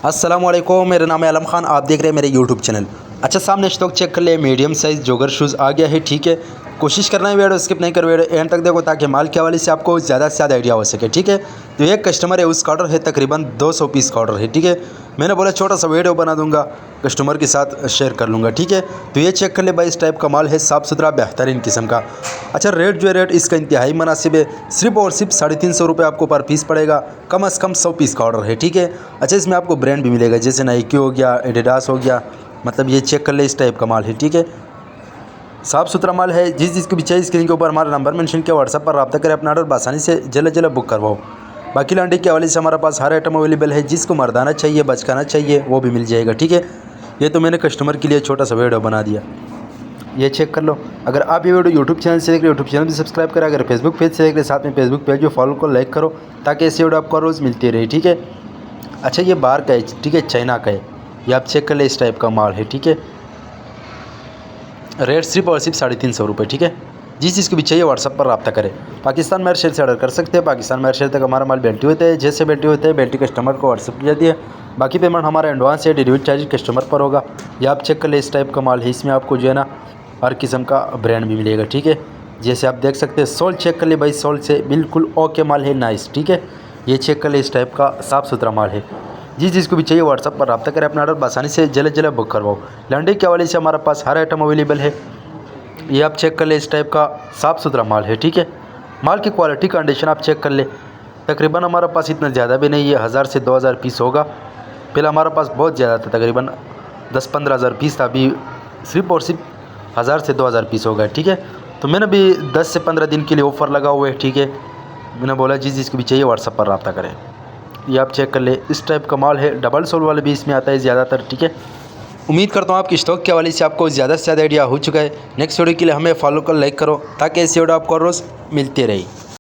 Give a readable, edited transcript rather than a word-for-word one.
अस्सलामुअलैकुम, मेरा नाम है आलम खान। आप देख रहे हैं मेरे यूट्यूब चैनल। अच्छा, सामने स्टॉक चेक कर ले। मीडियम साइज़ जोगर शूज़ आ गया है, ठीक है। कोशिश करना है वीडियो स्किप नहीं कर, वीडियो एंड तक देखो ताकि माल के हवाले से आपको ज़्यादा से ज़्यादा आइडिया हो सके, ठीक है। तो एक कस्टमर है, उसका ऑर्डर है तकरीबन 200 पीस का ऑर्डर है, ठीक है। मैंने बोला छोटा सा वीडियो बना दूंगा, कस्टमर के साथ शेयर कर लूँगा, ठीक है। तो ये चेक कर ले भाई, इस टाइप का माल है, साफ़ सुथरा बेहतरीन किस्म का। अच्छा, रेट जो है रेट इसका इंतहाई मुनासिब है। सिर्फ और सिर्फ 350 रुपये आपको पर पीस पड़ेगा। कम से कम 100 पीस का ऑर्डर है, ठीक है। अच्छा, इसमें आपको ब्रांड भी मिलेगा, जैसे नाइकी हो गया, एडिडास हो गया, मतलब ये चेक कर ले, इस टाइप का माल है, ठीक है। साफ़ सुथरा माल है। जिस जिसको भी चाहिए स्क्रीन के ऊपर हमारा नंबर मेंशन किया, व्हाट्सएप पर रब्ता करें, अपना ऑर्डर आसानी से जल्द जल्द बुक करवाओ। बाकी लांडी के हवाले से हमारे पास हर आइटम अवेलेबल है। जिसको मर्दाना चाहिए, बचकाना चाहिए, वो भी मिल जाएगा, ठीक है। ये तो मैंने कस्टमर के लिए छोटा सा वीडियो बना दिया, ये चेक कर लो। अगर आप ये वीडियो यूट्यूब चैनल से देख रहे हो, यूट्यूब चैनल भी सब्सक्राइब करें। अगर फेसबुक पेज से देख रहे, साथ में फेसबुक पेज को फॉलो को लाइक करो, ताकि ऐसी वीडियो आपको रोज़ मिलती रहे, ठीक है। अच्छा, ये बाहर का है, ठीक है, चाइना का है। ये आप चेक कर ले, इस टाइप का माल है, ठीक है। रेट सिर्फ और सिर्फ 350 रुपये, ठीक है। जिस चीज़ को भी चाहिए व्हाट्सएप पर रब्ता करें। पाकिस्तान में हर शहर से ऑर्डर कर सकते हैं। पाकिस्तान में हर शहर तक हमारा माल बेल्टी होता है। जैसे बेल्टी होता है, बेल्टी कस्टमर को व्हाट्सएप की जाती है। बाकी पेमेंट हमारा एडवांस है, डिलीवरी चार्ज कस्टमर पर होगा। ये आप चेक कर ले, इस टाइप का माल है। इसमें आपको जो है ना हर किस्म का ब्रांड भी मिलेगा, ठीक है। जैसे आप देख सकते हैं, सोल चेक कर ले भाई, सोल से बिल्कुल ओके माल है, नाइस, ठीक है। ये चेक कर ले, इस टाइप का साफ़ सुथरा माल है। जिस चीज़ को भी चाहिए व्हाट्सएप पर रब्ता करें, अपना ऑर्डर आसानी से जल्द जल्द बुक करवाओ। लंडे के हवाले से हमारे पास हर आइटम अवेलेबल है। ये आप चेक कर ले, इस टाइप का साफ़ सुथरा माल है, ठीक है। माल की क्वालिटी कंडीशन आप चेक कर ले। तकरीबन हमारे पास इतना ज़्यादा भी नहीं है, 1000 से 2000 पीस होगा। पहले हमारे पास बहुत ज़्यादा था, तकरीबन 10-15 हज़ार पीस था। अभी सिर्फ और सिर्फ 1000 से 2000 पीस होगा, ठीक है। तो मैंने भी 10 से 15 दिन के लिए ऑफ़र लगा हुआ है, ठीक है। मैंने बोला जिस जिसको भी चाहिए व्हाट्सएप पर रब्ता करें। ये आप चेक कर ले, इस टाइप का माल है। डबल सोल वाले भी इसमें आता है ज़्यादातर, ठीक है। उम्मीद करता हूँ आपकी स्टॉक के हवाले से आपको ज़्यादा से ज़्यादा आइडिया हो चुका है। नेक्स्ट वीडियो के लिए हमें फॉलो कर लाइक करो, ताकि ऐसी वीडियो आपको रोज़ मिलती रहे।